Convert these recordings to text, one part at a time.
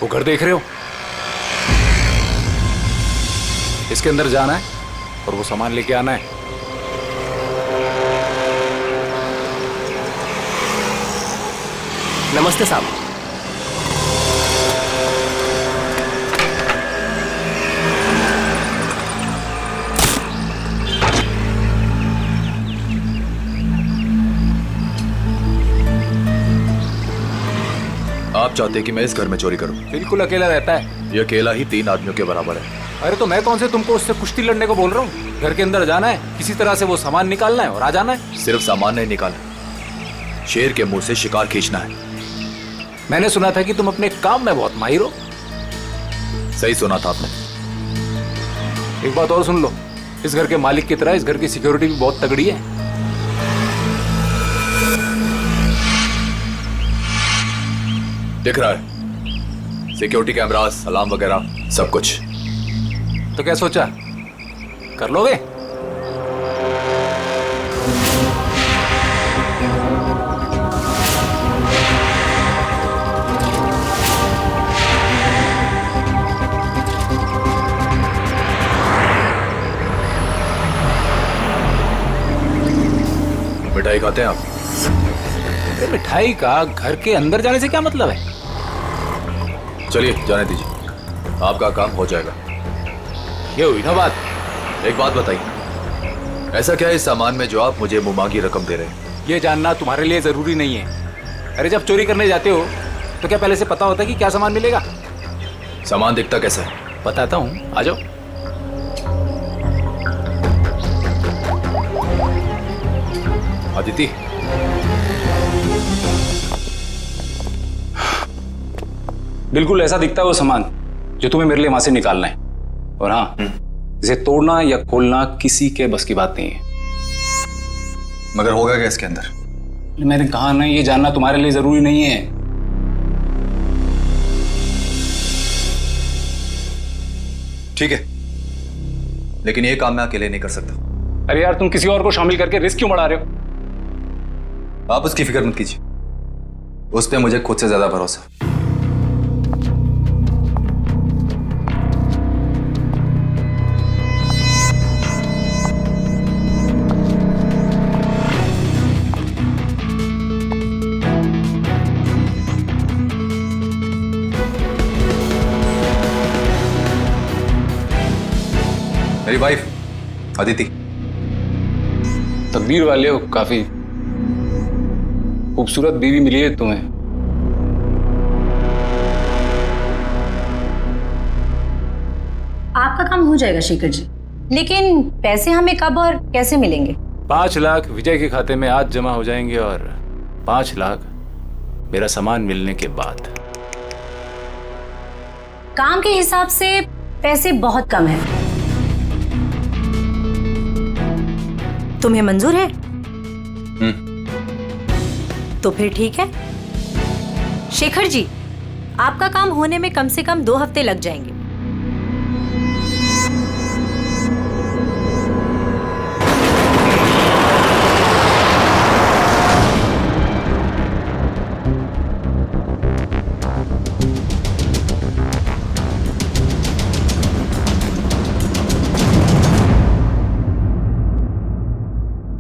वो घर देख रहे हो, इसके अंदर जाना है और वो सामान लेके आना है। नमस्ते साहब। आप चाहते हैं कि मैं इस घर में चोरी करूं? बिल्कुल अकेला रहता है। ये अकेला ही 3 आदमियों के बराबर है। अरे तो मैं कौन से तुमको उससे कुश्ती लड़ने को बोल रहा हूँ। घर के अंदर जाना है, किसी तरह से वो सामान निकालना है और आ जाना है। सिर्फ सामान नहीं निकालना, शेर के मुंह से शिकार खींचना है। मैंने सुना था कि तुम अपने काम में बहुत माहिर हो। सही सुना था आपने। एक बात और सुन लो, इस घर के मालिक की तरह इस घर की सिक्योरिटी भी बहुत तगड़ी है। दिख रहा है, सिक्योरिटी कैमरास, अलार्म वगैरह सब कुछ। तो क्या सोचा, कर लोगे? मिठाई खाते हैं आप? मिठाई का घर के अंदर जाने से क्या मतलब है? चलिए जाने दीजिए, आपका काम हो जाएगा। ये हुई ना बात। एक बात बताइए, ऐसा क्या है इस सामान में जो आप मुझे मुमांगी रकम दे रहे हैं? ये जानना तुम्हारे लिए जरूरी नहीं है। अरे जब चोरी करने जाते हो तो क्या पहले से पता होता है कि क्या सामान मिलेगा? सामान दिखता कैसा है? बताता हूँ, आ जाओ। अदिति, बिल्कुल ऐसा दिखता है वो सामान जो तुम्हें मेरे लिए वहां से निकालना है। और हाँ, इसे तोड़ना या खोलना किसी के बस की बात नहीं है। मगर होगा क्या इसके अंदर? मैंने कहा ना, ये जानना तुम्हारे लिए जरूरी नहीं है। ठीक है, लेकिन ये काम मैं अकेले नहीं कर सकता। अरे यार, तुम किसी और को शामिल करके रिस्क क्यों बढ़ा रहे हो? आप उसकी फिक्र मत कीजिए, उस पर मुझे खुद से ज्यादा भरोसा। मेरी वाइफ अदिति। तकदीर वाले हो, काफी खूबसूरत बीवी मिली है तुम्हें। आपका काम हो जाएगा शेखर जी, लेकिन पैसे हमें कब और कैसे मिलेंगे? 5 लाख विजय के खाते में आज जमा हो जाएंगे और 5 लाख मेरा सामान मिलने के बाद। काम के हिसाब से पैसे बहुत कम है। तुम्हें मंजूर है? तो फिर ठीक है। शेखर जी, आपका काम होने में कम से कम 2 हफ्ते लग जाएंगे।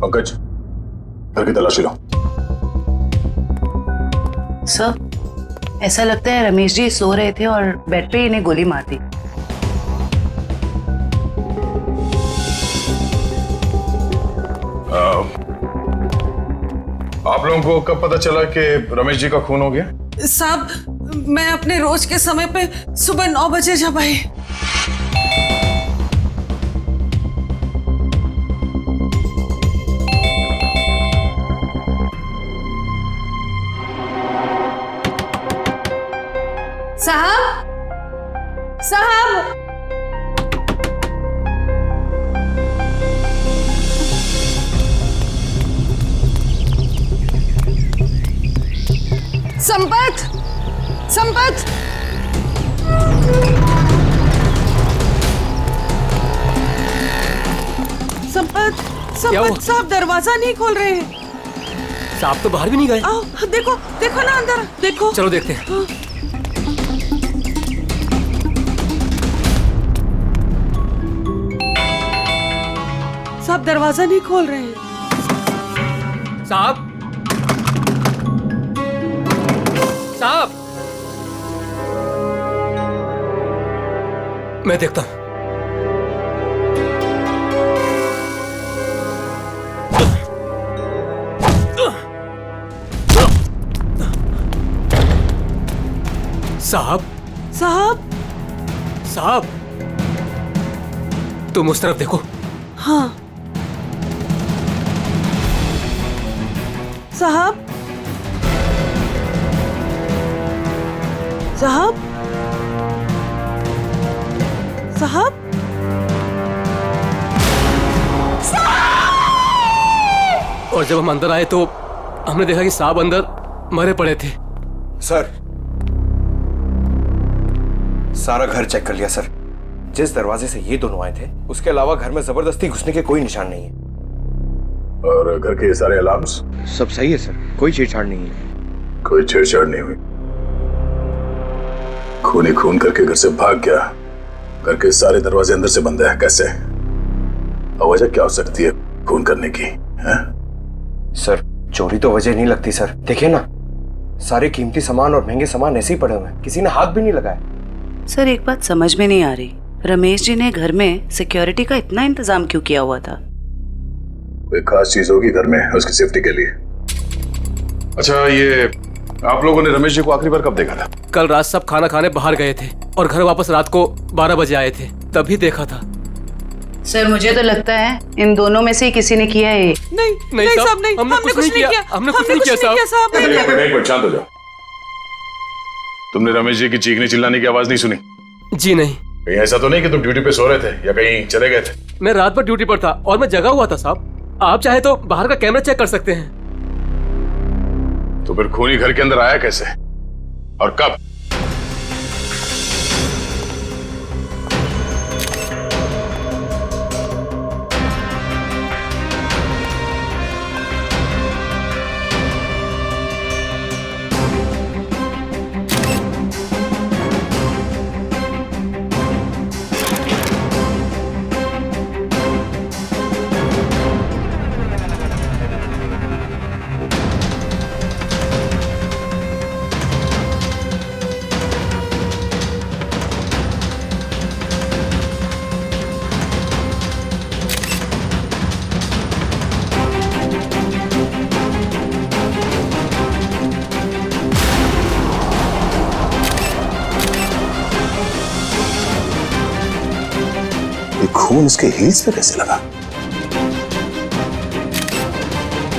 पंकज, घर की तलाशी लो। सर, ऐसा लगता है रमेश जी सो रहे थे और बेड पे इन्हें गोली मार दी। आप लोगों को कब पता चला कि रमेश जी का खून हो गया? साहब, मैं अपने रोज के समय पे सुबह 9 बजे जब आई। साहब, साहब, संपत, संपत, संपत, संपत साहब दरवाजा नहीं खोल रहे हैं। साहब तो बाहर भी नहीं गए। आओ, देखो, देखो ना अंदर, देखो। चलो देखते हैं। साहब दरवाजा नहीं खोल रहे हैं। साहब, साहब, मैं देखता हूं। साहब, साहब, साहब, तुम उस तरफ देखो। हाँ साहब, साहब, साहब, और जब हम अंदर आए तो हमने देखा कि साहब अंदर मरे पड़े थे। सर, सारा घर चेक कर लिया सर। जिस दरवाजे से ये दोनों आए थे उसके अलावा घर में जबरदस्ती घुसने के कोई निशान नहीं है। और घर के ये सारे अलार्म्स? सब सही है सर, कोई छेड़छाड़ नहीं है। कोई छेड़छाड़ नहीं हुई। खून ही खून करके घर से भाग गया। घर के सारे दरवाजे अंदर से बंद है, कैसे? और वजह क्या हो सकती है खून करने की? है? सर, चोरी तो वजह नहीं लगती सर। देखिए ना, सारे कीमती सामान और महंगे सामान ऐसे ही पड़े हुए हैं, किसी ने हाथ भी नहीं लगाया। सर, एक बात समझ में नहीं आ रही, रमेश जी ने घर में सिक्योरिटी का इतना इंतजाम क्यों किया हुआ था? कोई खास चीज होगी घर में उसकी सेफ्टी के लिए। अच्छा, ये आप लोगों ने रमेश जी को आखिरी बार कब देखा था? कल रात सब खाना खाने बाहर गए थे और घर वापस रात को 12 बजे आए थे, तभी देखा था। सर, मुझे तो लगता है इन दोनों में से ही किसी ने किया है ये। नहीं साहब, नहीं, हमने कुछ नहीं किया। हमने कुछ नहीं किया साहब। एक मिनट शांत हो जाओ। तुमने रमेश जी की चीखने चिल्लाने की आवाज नहीं सुनी? जी नहीं। कहीं ऐसा तो नहीं कि तुम ड्यूटी पे सो रहे थे या कहीं चले गए थे? मैं रात भर ड्यूटी पर था और मैं जगा हुआ था साहब। आप चाहे तो बाहर का कैमरा चेक कर सकते हैं। तो फिर खूनी घर के अंदर आया कैसे और कब? खून उसके हील्स पे कैसे लगा?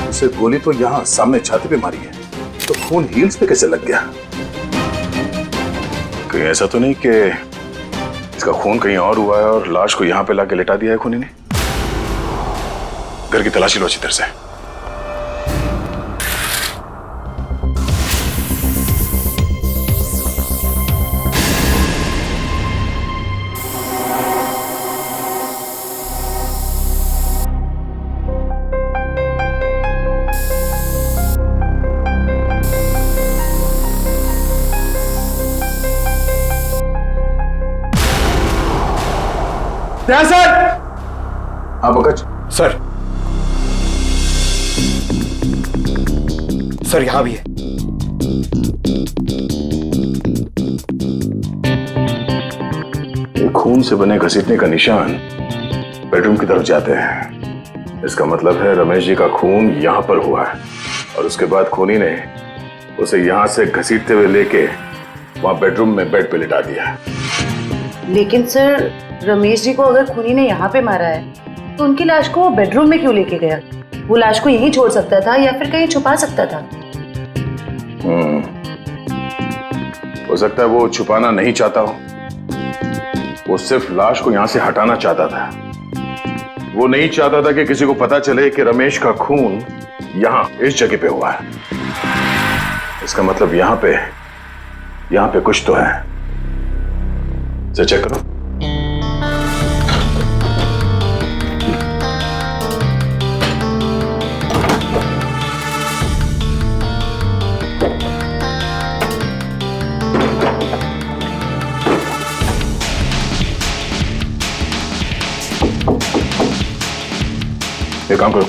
उसे गोली तो यहां सामने छाती पे मारी है, तो खून हील्स पे कैसे लग गया? कहीं ऐसा तो नहीं कि इसका खून कहीं और हुआ है और लाश को यहां पे लाके लेटा दिया है खूनी ने? घर की तलाशी लो अच्छी तरह से। सर! हाँ पंकज। सर, यहां भी है। ये खून से बने घसीटने का निशान बेडरूम की तरफ जाते हैं। इसका मतलब है रमेश जी का खून यहां पर हुआ है और उसके बाद खूनी ने उसे यहां से घसीटते हुए लेके वहां बेडरूम में बेड पे लिटा दिया। लेकिन सर, रमेश जी को अगर खूनी ने यहाँ पे मारा है तो उनकी लाश को वो बेडरूम में क्यों लेके गया? वो लाश को यहीं छोड़ सकता था या फिर कहीं छुपा सकता था। हो सकता है वो छुपाना नहीं चाहता हो, वो सिर्फ लाश को यहां से हटाना चाहता था। वो नहीं चाहता था कि किसी को पता चले कि रमेश का खून यहां इस जगह पे हुआ है। इसका मतलब यहां पे कुछ तो है। इसे चेक करो। काम करो,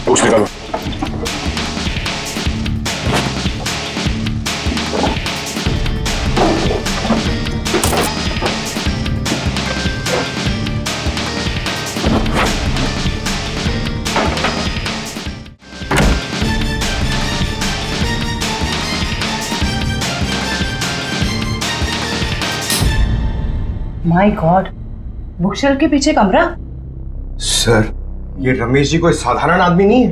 बुक्स निकालो। माय गॉड, बुकशेल्फ के पीछे कमरा। सर, ये रमेश जी कोई साधारण आदमी नहीं है।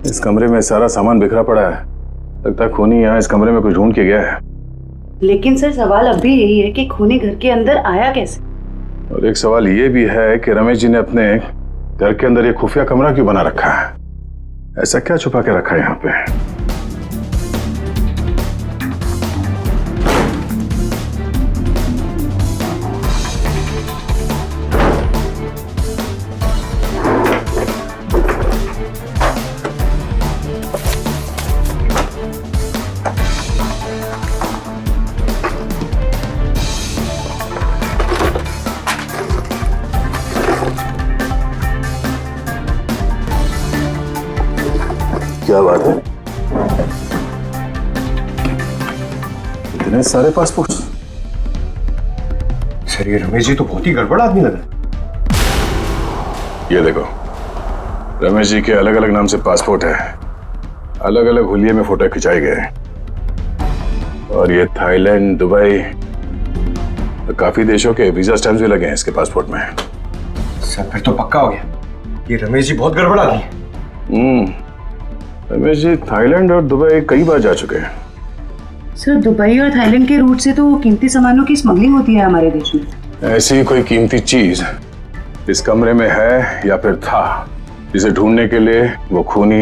इस कमरे में सारा सामान बिखरा पड़ा है। लगता है खूनी यहाँ इस कमरे में कुछ ढूंढ के गया है। लेकिन सर सवाल अब भी यही है कि खूनी घर के अंदर आया कैसे। और एक सवाल ये भी है कि रमेश जी ने अपने घर के अंदर ये खुफिया कमरा क्यों बना रखा है? ऐसा क्या छुपा के रखा है यहाँ पे? क्या बात है? इतने सारे पासपोर्ट? सर, ये रमेश जी तो बहुत ही गड़बड़ आदमी लग रहा है। ये देखो, रमेश जी के अलग अलग नाम से पासपोर्ट है, अलग अलग हुलिये में फोटो खिंचाए गए हैं। और ये थाईलैंड, दुबई, तो काफी देशों के वीजा स्टैम्प्स भी लगे हैं इसके पासपोर्ट में। सर, फिर तो पक्का हो गया, ये रमेश जी बहुत गड़बड़ आदमी है। रमेश जी थाईलैंड और दुबई कई बार जा चुके हैं। सर, दुबई और थाईलैंड के रूट से तो कीमती सामानों की स्मगलिंग होती है हमारे देश में। ऐसी कोई कीमती चीज इस कमरे में है या फिर था, जिसे ढूंढने के लिए वो खूनी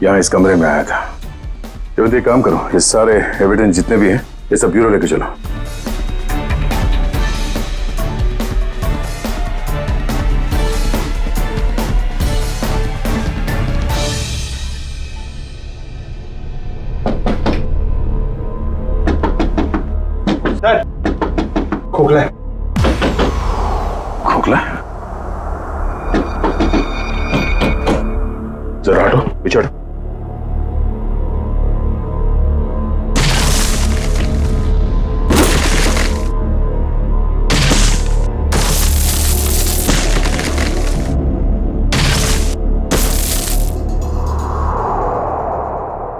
यहाँ इस कमरे में आया था। ये काम करो, ये सारे एविडेंस जितने भी हैं ये सब ब्यूरो लेके चलो। खोखला है। खोखला? जरा हटो, पीछे हटो।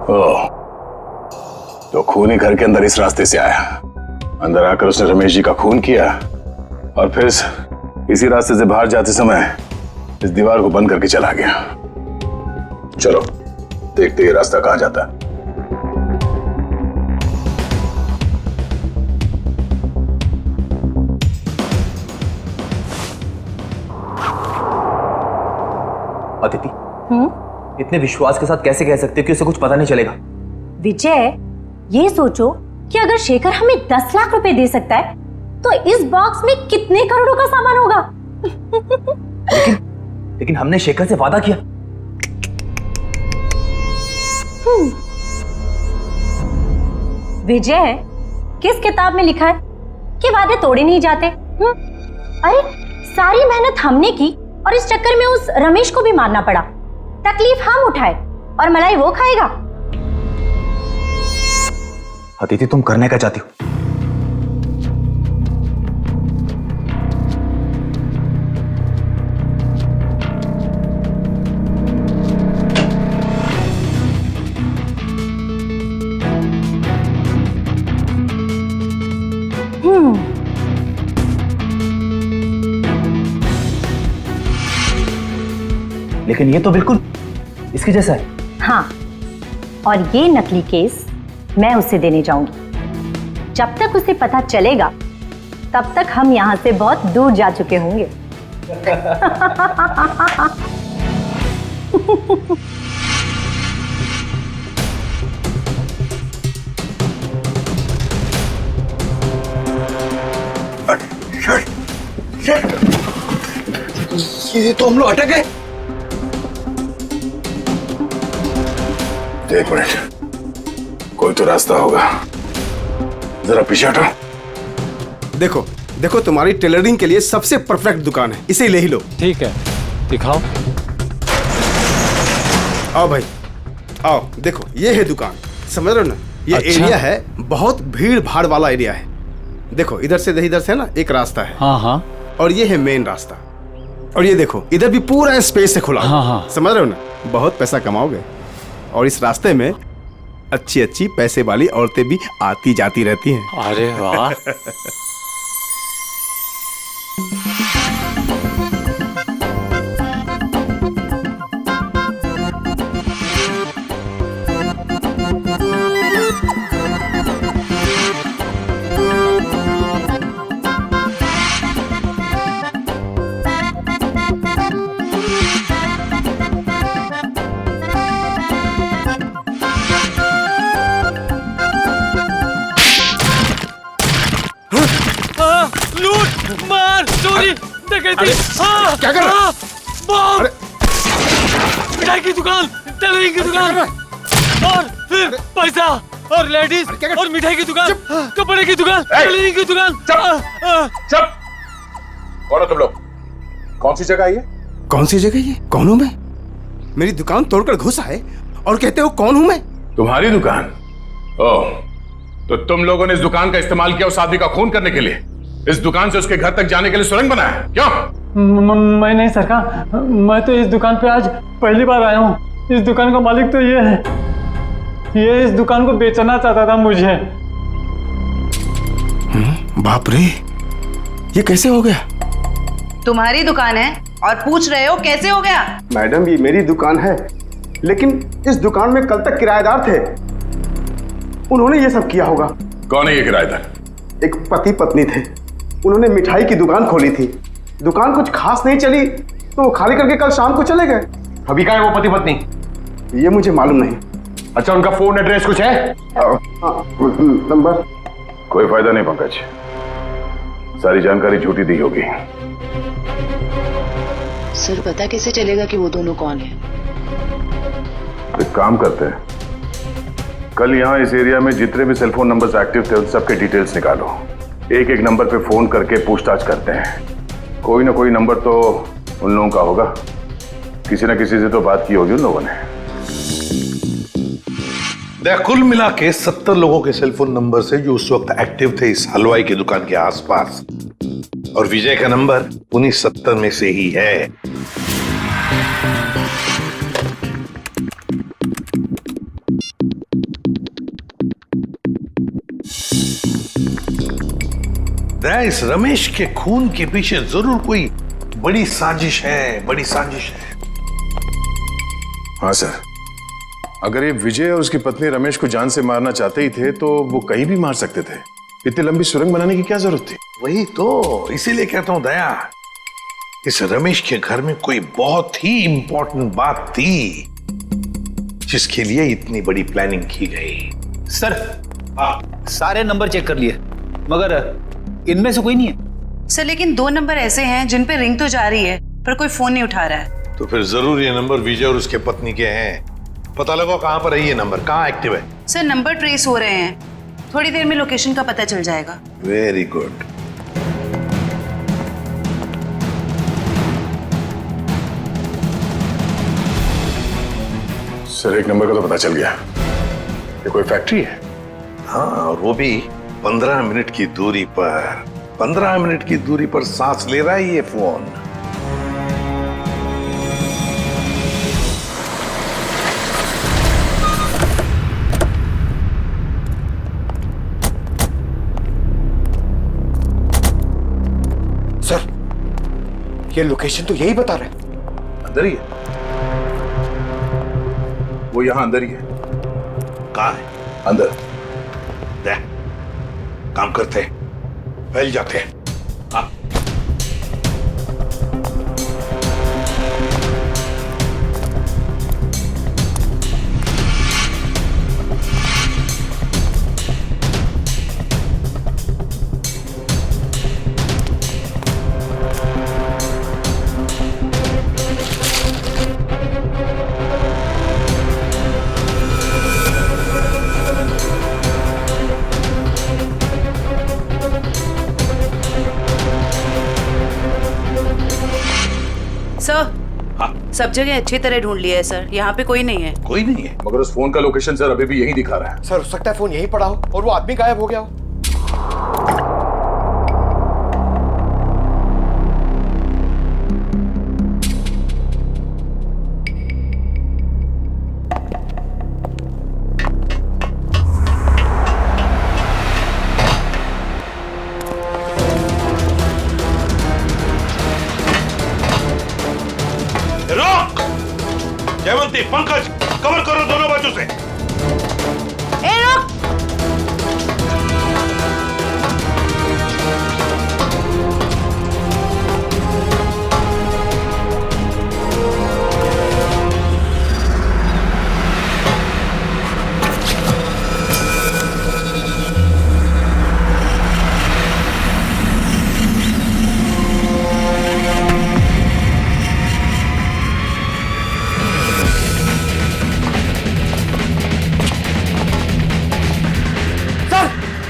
ओह, तो खूनी घर के अंदर इस रास्ते से आया। अंदर आकर उसने रमेश जी का खून किया और फिर इसी रास्ते से बाहर जाते समय इस दीवार को बंद करके चला गया। चलो देखते ये रास्ता कहां जाता है। अदिति, इतने विश्वास के साथ कैसे कह सकते हो कि उसे कुछ पता नहीं चलेगा? विजय, ये सोचो कि अगर शेखर हमें 10 लाख रुपए दे सकता है तो इस बॉक्स में कितने करोड़ों का सामान होगा। लेकिन हमने शेखर से वादा किया। विजय, किस किताब में लिखा है कि वादे तोड़े नहीं जाते? अरे सारी मेहनत हमने की और इस चक्कर में उस रमेश को भी मारना पड़ा। तकलीफ हम उठाए और मलाई वो खाएगा। अदिति, तुम करने क्या चाहती हो? लेकिन ये तो बिल्कुल इसके जैसा है। हाँ, और ये नकली केस मैं उसे देने जाऊंगी। जब तक उसे पता चलेगा तब तक हम यहां से बहुत दूर जा चुके होंगे। ये तो हम लोग अटक गए। एक मिनट, कोई तो रास्ता होगा। जरा पीछे हटो। देखो देखो, तुम्हारी टेलरिंग के लिए सबसे परफेक्ट दुकान है, इसे ले ही लो। ठीक है, दिखाओ। आओ भाई, आओ देखो, ये है दुकान, समझ रहे हो ना? ये अच्छा। एरिया है, बहुत भीड़ भाड़ वाला एरिया है। देखो इधर से ना एक रास्ता है, हाँ हाँ और ये है मेन रास्ता। और ये देखो इधर भी पूरा स्पेस से खुला हुआ। हाँ, हाँ। समझ रहे हो ना? बहुत पैसा कमाओगे। और इस रास्ते में अच्छी अच्छी पैसे वाली औरतें भी आती जाती रहती हैं। अरे वाह। लूट मार चोरी डकैती। क्या कर रहा है? बम, अरे! मिठाई की दुकान, टेलरिंग की दुकान, और फिर पैसा और लेडीज और मिठाई की दुकान, कपड़े की दुकान, टेलरिंग की दुकान। चुप! कौन हो तुम लोग? कौन सी जगह है ये? कौन सी जगह ये? कौन हूं मैं? मेरी दुकान तोड़कर घुसा है और कहते हो कौन हूं मैं? तुम्हारी दुकान? ओह, तो तुम लोगों ने इस दुकान का इस्तेमाल किया उस आदमी का खून करने के लिए? इस दुकान से उसके घर तक जाने के लिए सुरंग बनाया? क्यों? मैं नहीं सरकार, मैं तो इस दुकान पे आज पहली बार आया हूँ। इस दुकान का मालिक तो ये है, ये इस दुकान को बेचना चाहता था मुझे। बाप रे, ये कैसे हो गया? तुम्हारी दुकान है और पूछ रहे हो कैसे हो गया? मैडम ये मेरी दुकान है, लेकिन इस दुकान में कल तक किराएदार थे, उन्होंने ये सब किया होगा। कौन है ये किराएदार? एक पति पत्नी थे, उन्होंने मिठाई की दुकान खोली थी, दुकान कुछ खास नहीं चली तो वो खाली करके कल शाम को चले गए। अभी कहाँ है वो पति पत्नी? ये मुझे मालूम नहीं। अच्छा, उनका फोन एड्रेस कुछ है? नंबर? कोई फायदा नहीं पंकज, सारी जानकारी झूठी दी होगी। सर पता कैसे चलेगा कि वो दोनों कौन है? एक काम करते हैं, कल यहाँ इस एरिया में जितने भी सेलफोन नंबर्स एक्टिव थे उन सबके डिटेल्स निकालो, एक एक नंबर पे फोन करके पूछताछ करते हैं। कोई ना कोई नंबर तो उन लोगों का होगा, किसी ना किसी से तो बात की होगी उन लोगों ने। कुल मिला के 70 लोगों के सेलफोन नंबर से जो उस वक्त एक्टिव थे इस हलवाई की दुकान के आसपास, और विजय का नंबर उन्हीं 70 में से ही है। इस रमेश के खून के पीछे जरूर कोई बड़ी साजिश है, बड़ी साजिश है। हाँ सर, अगर ये विजय और उसकी पत्नी रमेश को जान से मारना चाहते ही थे तो वो कहीं भी मार सकते थे। इतनी लंबी सुरंग बनाने की क्या जरूरत थी? वही तो, इसीलिए कहता हूं दया, इस रमेश के घर में कोई बहुत ही इंपॉर्टेंट बात थी जिसके लिए इतनी बड़ी प्लानिंग की गई। सर सारे नंबर चेक कर लिए मगर इनमें से कोई नहीं है। सर लेकिन 2 नंबर ऐसे हैं जिन पे रिंग तो जा रही है पर कोई फोन नहीं उठा रहा है। तो फिर जरूर ये नंबर विजय और उसके पत्नी के हैं। पता लगाओ कहां पर है ये नंबर, कहां एक्टिव है। सर नंबर ट्रेस हो रहे हैं, थोड़ी देर में लोकेशन का पता चल जाएगा। Very good. सर एक नंबर का तो पता चल गया, ये कोई फैक्ट्री है। हाँ, और वो भी 15 मिनट की दूरी पर। 15 मिनट की दूरी पर सांस ले रहा है ये फोन। सर ये लोकेशन तो यही बता रहे हैं। अंदर ही है वो, यहां अंदर ही है। कहां है? अंदर। देख, काम करते हैं, फैल जाते हैं। हाँ। सब जगह अच्छी तरह ढूंढ लिया है सर, यहाँ पे कोई नहीं है। कोई नहीं है? मगर उस फोन का लोकेशन सर अभी भी यही दिखा रहा है। सर हो सकता है फोन यहीं पड़ा हो और वो आदमी गायब हो गया हो। जयवंती, पंकज, कवर करो दोनों बाजू से। ए रुक!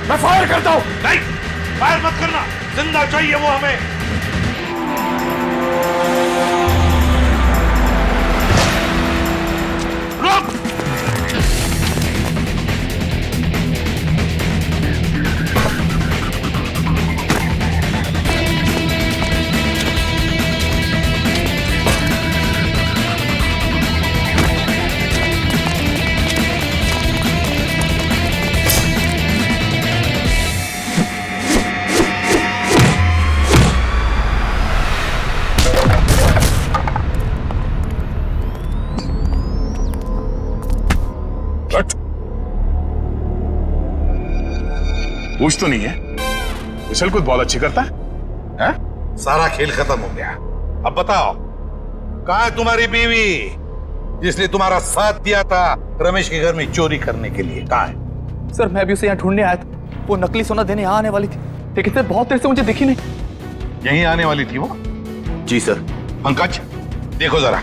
मैं फायर करता हूं। नहीं, फायर मत करना, जिंदा चाहिए वो हमें। रुक! पूछ तो नहीं है? विशल कुछ बहुत अच्छी करता है? सारा खेल खत्म हो गया। अब बताओ, कहाँ है तुम्हारी बीवी जिसने तुम्हारा साथ दिया था रमेश के घर में चोरी करने के लिए? कहाँ है? सर मैं भी उसे यहाँ ढूंढने आया था, वो नकली सोना देने यहाँ आने वाली थी, लेकिन सर बहुत देर से मुझे दिखी नहीं। यहीं आने वाली थी वो? जी सर। पंकज, देखो जरा,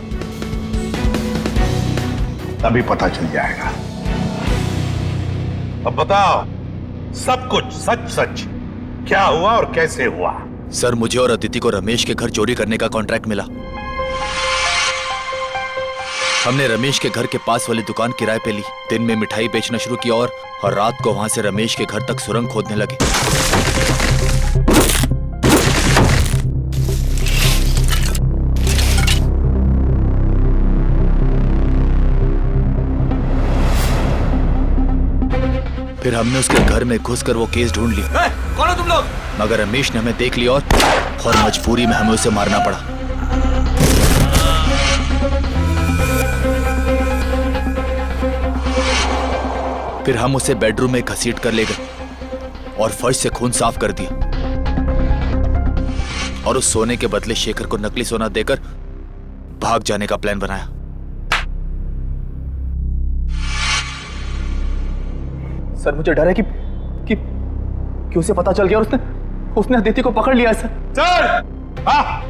तभी पता चल जाएगा। अब बताओ सब कुछ सच सच, क्या हुआ और कैसे हुआ? सर मुझे और अदिति को रमेश के घर चोरी करने का कॉन्ट्रैक्ट मिला। हमने रमेश के घर के पास वाली दुकान किराए पे ली, दिन में मिठाई बेचना शुरू किया और रात को वहां से रमेश के घर तक सुरंग खोदने लगे। फिर हमने उसके घर में घुसकर वो केस ढूंढ ली। कौन हो तुम लोग? मगर रमेश ने हमें देख लिया और मजबूरी में हमें उसे मारना पड़ा। फिर हम उसे बेडरूम में घसीट कर ले गए और फर्श से खून साफ कर दिया और उस सोने के बदले शेखर को नकली सोना देकर भाग जाने का प्लान बनाया। सर मुझे डर है कि उसे पता चल गया और उसने अदिति को पकड़ लिया। सर हाँ।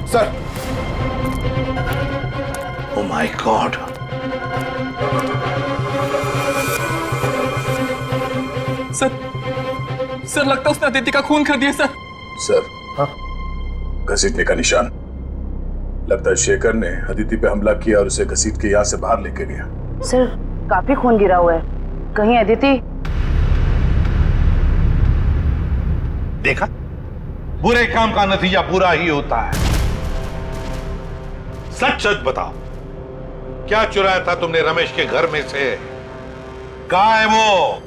Sir oh my God, sir लगता है उसने अदिति का खून कर दिया। सर हाँ, घसीटने का निशान। लगता है शेखर ने अदिति पे हमला किया और उसे घसीट के यहाँ से बाहर लेके गया। सर काफी खून गिरा हुआ है, कहीं अदिति? देखा, बुरे काम का नतीजा बुरा ही होता है। सच सच बताओ, क्या चुराया था तुमने रमेश के घर में से? कहाँ है वो?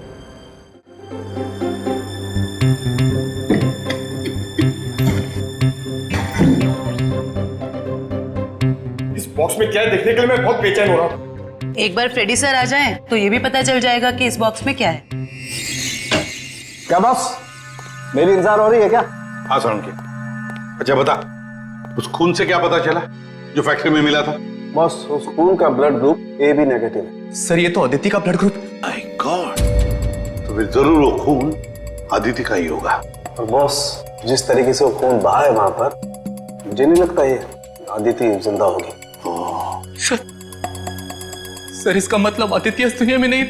इस बॉक्स में क्या है देखने के लिए मैं बहुत बेचैन हो रहा हूँ। एक बार फ्रेडी सर आ जाएं तो ये भी पता चल जाएगा कि इस बॉक्स में क्या है। क्या बॉस, मेरी इंतजार हो रही है क्या? हाँ सर। अच्छा बता, उस खून से क्या पता चला जो फैक्ट्री में मिला था? बॉस उस खून का ब्लड ग्रुप AB नेगेटिव है। सर ये तो अदिति का ब्लड ग्रुप। माय गॉड, तो फिर जरूर वो खून अदिति का ही होगा। और बॉस जिस तरीके से वो खून बहा है वहां पर, मुझे नहीं लगता ये अदिति जिंदा होगी। सर इसका मतलब अदिति इस दुनिया में नहीं।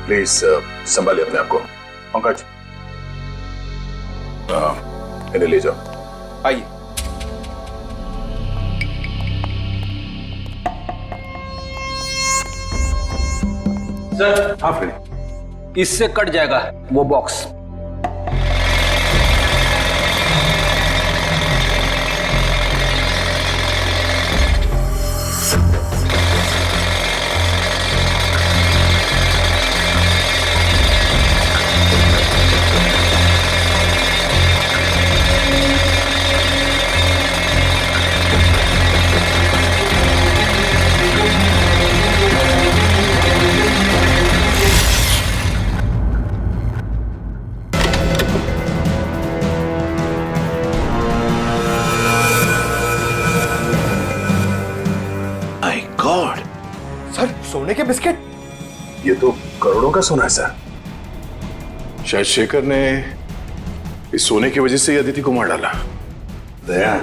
प्लीज संभालिए अपने आप को। पंकज इन्हें ले जाओ। आइए। सर, हाँ फ्रेडी, इससे कट जाएगा वो बॉक्स। माय गॉड, सर सोने के बिस्किट? ये तो करोड़ों का सोना है सर। शायद शेखर ने इस सोने की वजह से ही अदिति को मार डाला। दया,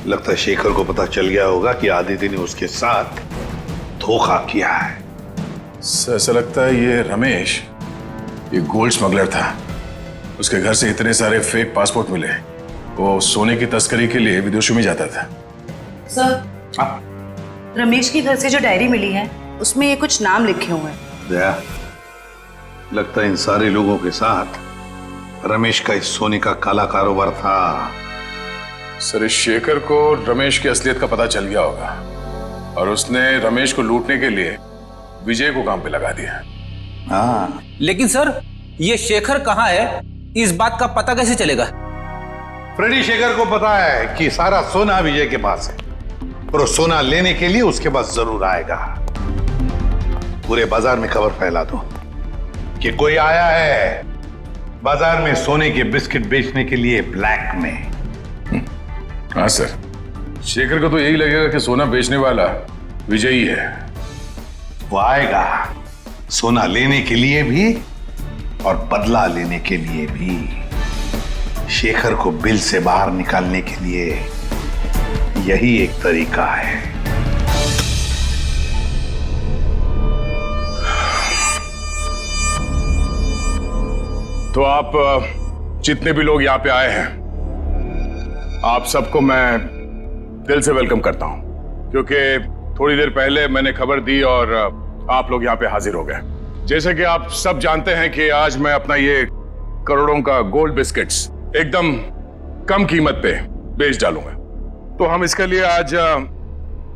लगता है शेखर को पता चल गया होगा कि आदिति ने उसके साथ धोखा किया है। सर ऐसा लगता है ये रमेश ये गोल्ड स्मगलर था। उसके घर से इतने सारे फेक पासपोर्ट मिले। वो सोने की तस्करी के लिए विदेशों में जाता था। सर, रमेश के घर से जो डायरी मिली है उसमें ये कुछ नाम लिखे हुए हैं। दया, लगता है इन सारे लोगों के साथ रमेश का इस सोने का काला कारोबार था। सर इस शेखर को रमेश की असलियत का पता चल गया होगा और उसने रमेश को लूटने के लिए विजय को काम पे लगा दिया। हाँ, लेकिन सर, ये शेखर कहाँ है, इस बात का पता कैसे चलेगा? फ्रेडी, शेखर को पता है कि सारा सोना विजय के पास है और वो सोना लेने के लिए उसके पास जरूर आएगा। पूरे बाजार में खबर फैला दो कि कोई आया है बाजार में सोने के बिस्किट बेचने के लिए ब्लैक में। हाँ सर, शेखर को तो यही लगेगा कि सोना बेचने वाला विजय ही है। वो आएगा सोना लेने के लिए भी और बदला लेने के लिए भी। शेखर को बिल से बाहर निकालने के लिए यही एक तरीका है। तो आप जितने भी लोग यहाँ पे आए हैं, आप सबको मैं दिल से वेलकम करता हूं, क्योंकि थोड़ी देर पहले मैंने खबर दी और आप लोग यहाँ पे हाजिर हो गए। जैसे कि आप सब जानते हैं कि आज मैं अपना ये करोड़ों का गोल्ड बिस्किट्स एकदम कम कीमत पे बेच डालूंगा। तो हम इसके लिए आज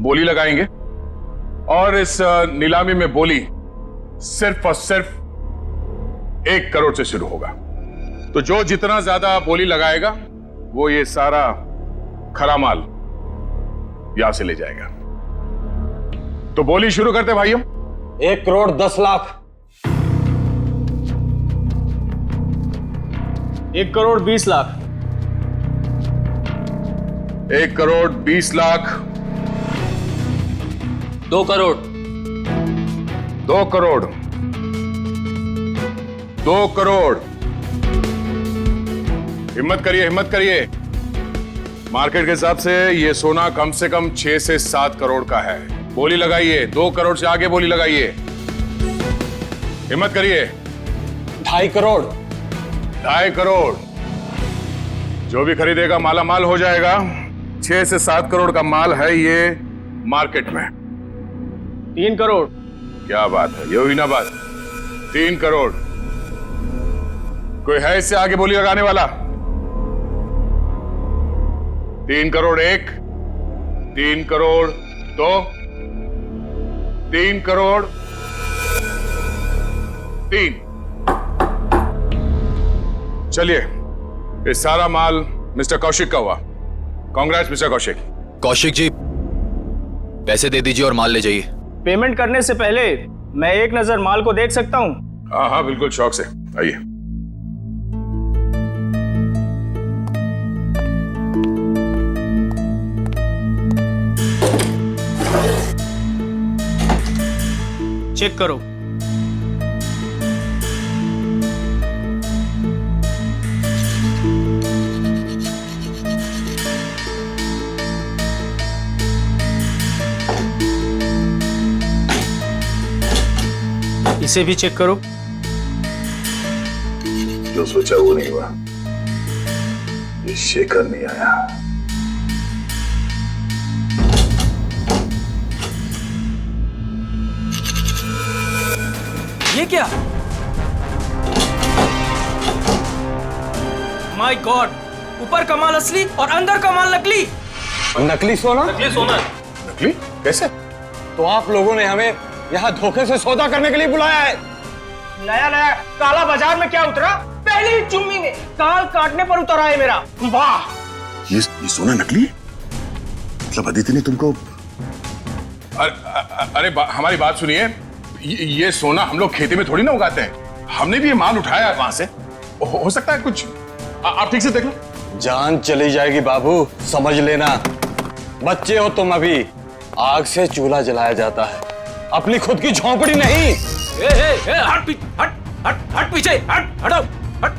बोली लगाएंगे और इस नीलामी में बोली सिर्फ और सिर्फ 1 करोड़ से शुरू होगा। तो जो जितना ज्यादा बोली लगाएगा वो ये सारा खरा माल यहां से ले जाएगा। तो बोली शुरू करते भाइयों। 1 करोड़ 10 लाख। 1 करोड़ 20 लाख। 1 करोड़ 20 लाख। 2 करोड़। 2 करोड़। 2 करोड़। हिम्मत करिए, हिम्मत करिए। मार्केट के हिसाब से ये सोना कम से कम 6 से 7 करोड़ का है। बोली लगाइए, 2 करोड़ से आगे बोली लगाइए। हिम्मत करिए। 2.5 करोड़। 2.5 करोड़। जो भी खरीदेगा माला माल हो जाएगा। 6 से 7 करोड़ का माल है ये मार्केट में। 3 करोड़। क्या बात है, ये हुई ना बात। 3 करोड़। कोई है इससे आगे बोली लगाने वाला? 3 करोड़ 1, 3 करोड़ 2, 3 करोड़ 3। चलिए, ये सारा माल मिस्टर कौशिक का हुआ। कांग्रेस मिस्टर कौशिक। कौशिक जी, पैसे दे दीजिए और माल ले जाइए। पेमेंट करने से पहले मैं एक नजर माल को देख सकता हूं? हाँ हाँ बिल्कुल, शौक से आइए। चेक करो। इसे भी चेक करो। जो सोचा वो नहीं हुआ। ये शेखर नहीं आया। ये क्या? माय गॉड, ऊपर कमाल असली और अंदर कमाल नकली। नकली सोना? नकली सोना। नकली? कैसे? तो आप लोगों ने हमें यहाँ धोखे से सौदा करने के लिए बुलाया है? नया नया काला बाजार में क्या उतरा? पहली ही चुम्मी में काल काटने पर उतरा है मेरा। वाह! ये सोना नकली है? मतलब अदिति ने तुमको? अरे हमारी बात सुनिए, ये सोना हम लोग खेती में थोड़ी ना उगाते हैं। हमने भी ये माल उठाया वहां से। हो सकता है कुछ, आप ठीक से देख लो। जान चली जाएगी बाबू, समझ लेना। बच्चे हो तुम अभी। आग से चूल्हा जलाया जाता है, अपनी खुद की झोंपड़ी नहीं। हट पीछे, हटो, हट।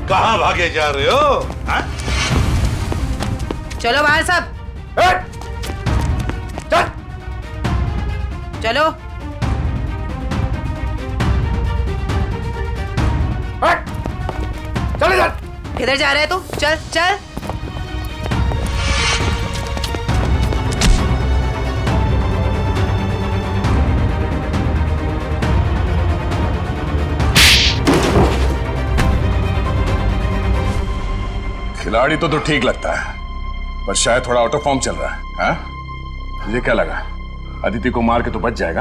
कहां भागे जा रहे हो? हा? चलो बाहर सब, चल। चलो। चले चल। किधर जा रहे है तू? चल चल। खिलाड़ी तो ठीक लगता है, पर शायद थोड़ा आउट ऑफ फॉर्म चल रहा है। हाँ? मुझे क्या लगा, अदिति को मार के तो बच जाएगा?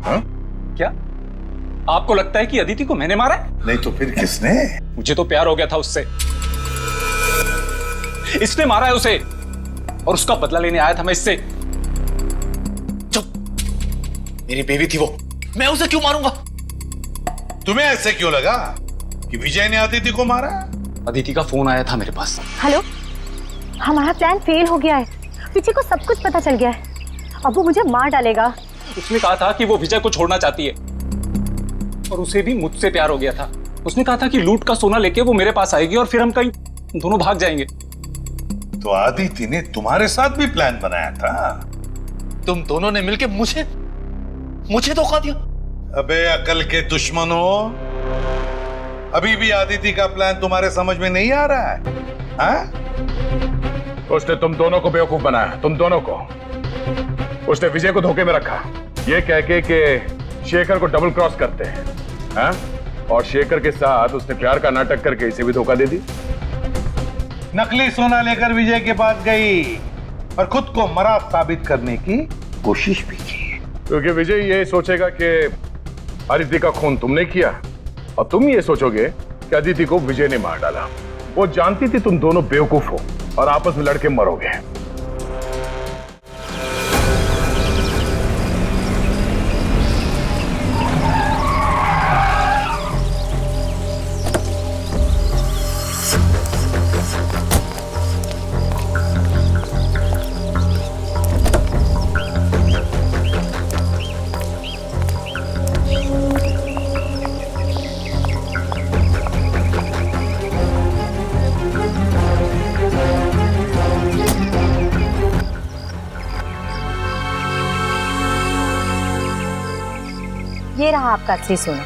हाँ? क्या आपको लगता है कि अदिति को मैंने मारा है? नहीं तो फिर किसने? मुझे तो प्यार हो गया था उससे। इसने मारा है उसे और उसका बदला लेने आया था मैं इससे। चुप, मेरी बेबी थी वो, मैं उसे क्यों मारूंगा? तुम्हें ऐसे क्यों लगा कि विजय ने अदिति को मारा? अदिति का फोन आया था मेरे पास। हेलो, हमारा प्लान फेल हो गया है। विजय को सब कुछ पता चल गया है, अब वो मुझे मार डालेगा। उसने कहा था कि वो विजय को छोड़ना चाहती है और उसे भी मुझसे प्यार हो गया था। उसने कहा था कि लूट का सोना लेके वो मेरे पास आएगी और फिर हम कहीं दोनों भाग जाएंगे। तो अदिति ने तुम्हारे साथ भी प्लान बनाया था? तुम दोनों ने मिलकर मुझे धोखा दिया। अबे अकल के दुश्मनों, अभी भी अदिति का प्लान तुम्हारे समझ में नहीं आ रहा है? हाँ? उसने तुम दोनों को बेवकूफ बनाया, तुम दोनों को। उसने विजय को धोखे में रखा, ये कह के कि शेखर को डबल क्रॉस करते हैं। हाँ? और शेखर के साथ उसने प्यार का नाटक करके इसे भी धोखा दे दी। नकली सोना लेकर विजय के पास गई और खुद को मरा साबित करने की कोशिश भी की, क्योंकि विजय ये सोचेगा कि अदिति का खून तुमने किया और तुम ये सोचोगे कि अदिति को विजय ने मार डाला। वो जानती थी तुम दोनों बेवकूफ हो और आपस में लड़के मरोगे। ये रहा आपका असली सोना।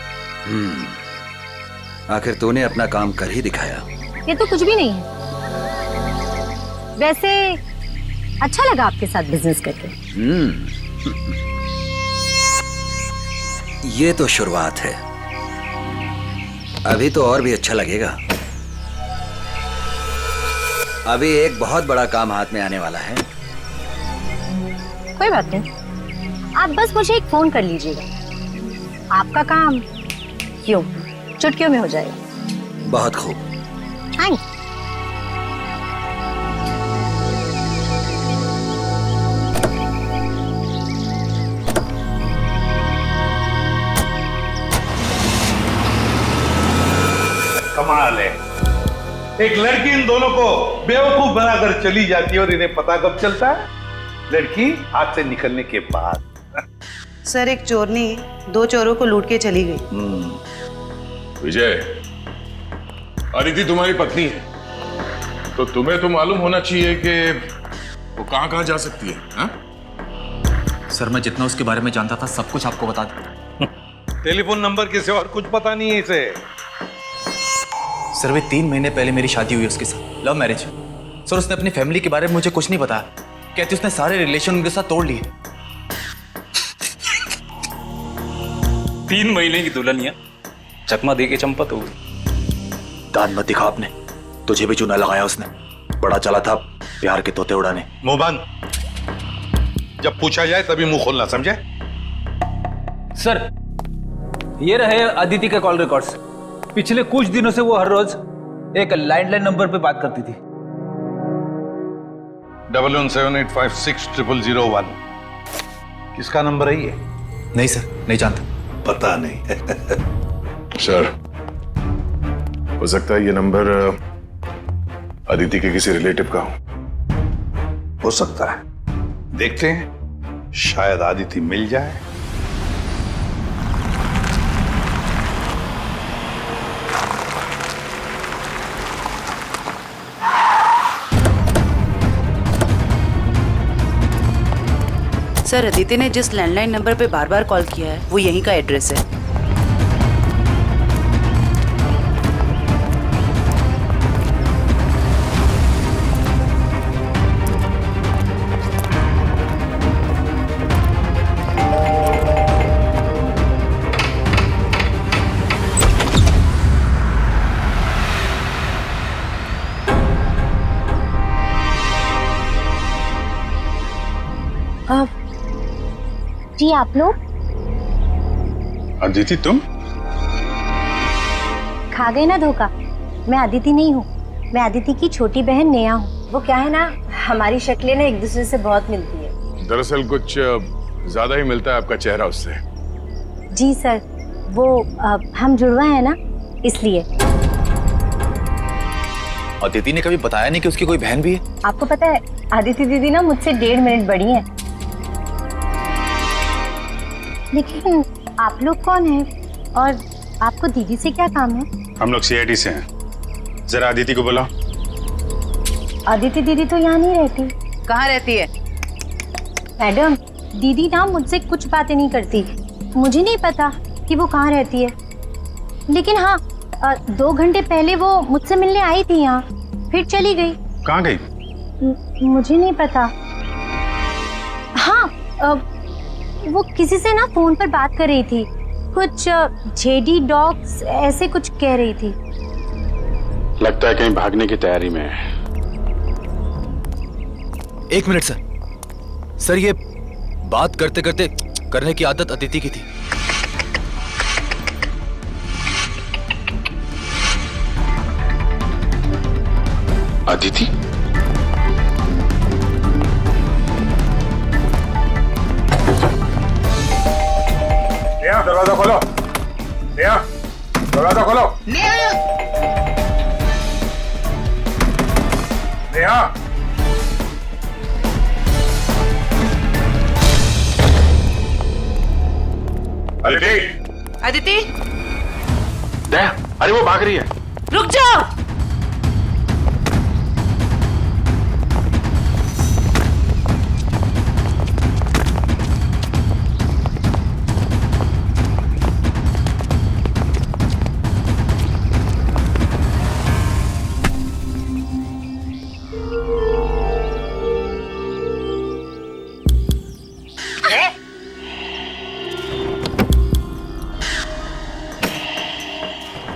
आखिर तूने अपना काम कर ही दिखाया। ये तो कुछ भी नहीं है। वैसे अच्छा लगा आपके साथ बिजनेस करके। ये तो शुरुआत है, अभी तो और भी अच्छा लगेगा। अभी एक बहुत बड़ा काम हाथ में आने वाला है। कोई बात नहीं, आप बस मुझे एक फोन कर लीजिएगा, आपका काम क्यों चुटकियों में हो जाएगा। बहुत खूब। थैंक्स। कमाल है, एक लड़की इन दोनों को बेवकूफ बनाकर चली जाती है और इन्हें पता कब चलता है? लड़की हाथ से निकलने के बाद। सर, एक चोरनी 2 चोरों को लूट के चली गई। विजय, अदिति तुम्हारी पत्नी है, तो तुम्हें तो मालूम होना चाहिए कि वो कहां कहां जा सकती है। हा? सर मैं जितना उसके बारे में जानता था सब कुछ आपको बता दूं। टेलीफोन नंबर के सिवा और कुछ पता नहीं है इसे। सर वे 3 महीने पहले मेरी शादी हुई उसके साथ, लव मैरिज। सर उसने अपनी फैमिली के बारे में मुझे कुछ नहीं बताया, कहती उसने सारे रिलेशन उनके साथ तोड़ लिए। 3 महीने की दुल्हनिया चकमा दे के चंपत हो गई। दान मत दिखा आपने, तुझे भी चूना लगाया उसने। बड़ा चला था प्यार के तोते उड़ाने। मुंह बंद, जब पूछा जाए तभी मुंह खोलना, समझे? सर ये रहे अदिति के कॉल रिकॉर्ड्स। पिछले कुछ दिनों से वो हर रोज एक लैंडलाइन नंबर पे बात करती थी। 1178560001 किसका नंबर है ये? नहीं सर, नहीं जानता। पता नहीं। सर हो सकता है ये नंबर अदिति के किसी रिलेटिव का हो सकता है, देखते हैं, शायद अदिति मिल जाए। सर अदिति ने जिस लैंडलाइन नंबर पे बार बार कॉल किया है वो यहीं का एड्रेस है। जी आप लोग? अदिति तुम? खा गए ना धोखा। मैं अदिति नहीं हूँ, मैं अदिति की छोटी बहन नेहा हूँ। वो क्या है ना, हमारी शक्लें ना एक दूसरे से बहुत मिलती है। दरअसल कुछ ज्यादा ही मिलता है आपका चेहरा उससे। जी सर, वो हम जुड़वा है ना, इसलिए। अदिति ने कभी बताया नहीं कि उसकी कोई बहन भी है? आपको पता है अदिति दीदी ना मुझसे 1.5 मिनट बड़ी है। लेकिन आप लोग कौन हैं और आपको दीदी से क्या काम है? हम लोग सीआईडी से हैं। जरा अदिति को बुलाओ। अदिति दीदी तो यहाँ नहीं रहती। कहाँ रहती है? मैडम दीदी ना मुझसे कुछ बातें नहीं करती। मुझे नहीं पता कि वो कहाँ रहती है, लेकिन हाँ 2 घंटे पहले वो मुझसे मिलने आई थी यहाँ, फिर चली गई। कहाँ गई? मुझे नहीं पता। हाँ वो किसी से ना फोन पर बात कर रही थी, कुछ जेडी डॉग्स ऐसे कुछ कह रही थी। लगता है कहीं भागने की तैयारी में है। 1 मिनट सर। सर ये बात करते करते करने की आदत अदिति की थी। अदिति? नेहा दरवाजा खोलो। नेहा दरवाजा खोलो। नेहा अदिति। अदिति नेहा, अरे वो भाग रही है। रुक जाओ।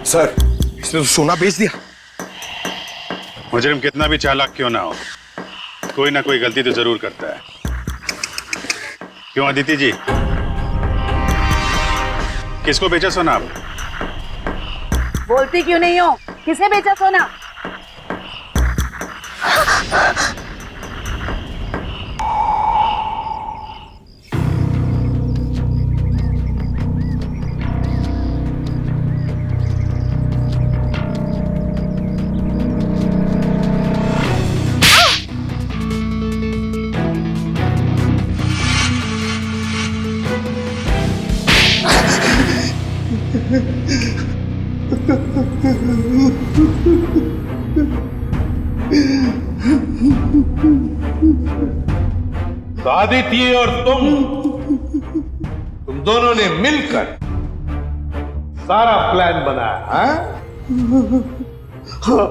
सर इसने तो सोना बेच दिया। मुजरिम कितना भी चालाक क्यों ना हो, कोई ना कोई गलती तो जरूर करता है। क्यों अदिति जी, किसको बेचा सोना आप? बोलती क्यों नहीं हो? किसे बेचा सोना? तो आदित्य और तुम दोनों ने मिलकर सारा प्लान बनाया, हाँ? हाँ,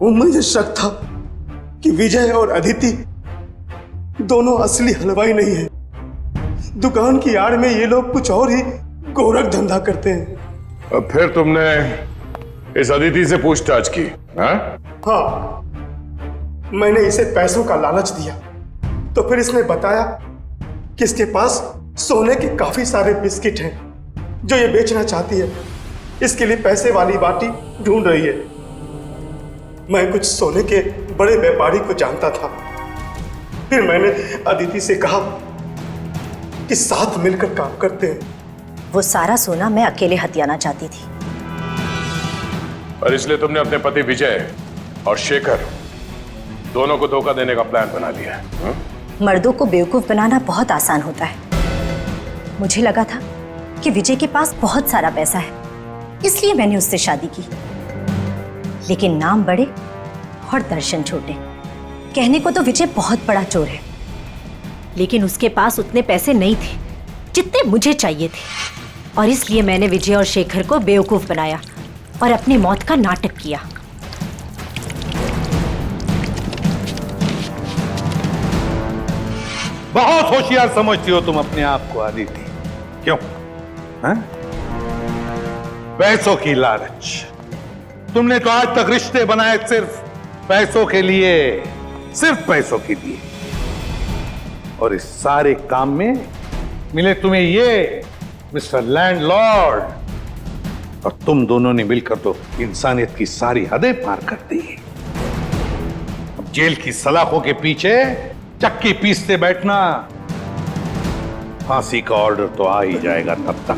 वो मुझे शक था कि विजय और अदिति दोनों असली हलवाई नहीं है। दुकान की आड़ में ये लोग कुछ और ही गोरख धंधा करते हैं। अब फिर तुमने इस अदिति से पूछताछ की? हाँ, हाँ, मैंने इसे पैसों का लालच दिया तो फिर इसने बताया कि इसके पास सोने के काफी सारे बिस्किट हैं जो ये बेचना चाहती है। इसके लिए पैसे वाली बाटी ढूंढ रही है। मैं कुछ सोने के बड़े व्यापारी को जानता था। फिर मैंने अदिति से कहा कि साथ मिलकर काम करते हैं। वो सारा सोना मैं अकेले हथियाना चाहती थी। और इसलिए तुमने अपने पति विजय और शेखर दोनों को धोखा देने का प्लान बना लिया। हाँ? मर्दों को बेवकूफ बनाना बहुत आसान होता है। मुझे लगा था कि विजय के पास बहुत सारा पैसा है, इसलिए मैंने उससे शादी की। लेकिन नाम बड़े और दर्शन छोटे। कहने को तो विजय बहुत बड़ा चोर है, लेकिन उसके पास उतने पैसे नहीं थे जितने मुझे चाहिए थे। और इसलिए मैंने विजय और शेखर को बेवकूफ बनाया और अपनी मौत का नाटक किया। बहुत होशियार समझती हो तुम अपने आप को आदित्य। क्यों? हाँ? पैसों की लालच। तुमने तो आज तक रिश्ते बनाए सिर्फ पैसों के लिए, सिर्फ पैसों के लिए। और इस सारे काम में मिले तुम्हें ये मिस्टर लैंडलॉर्ड, और तुम दोनों ने मिलकर तो इंसानियत की सारी हदें पार कर दी। अब जेल की सलाखों के पीछे चक्की पीसते बैठना, फांसी का ऑर्डर तो आ ही जाएगा तब तक।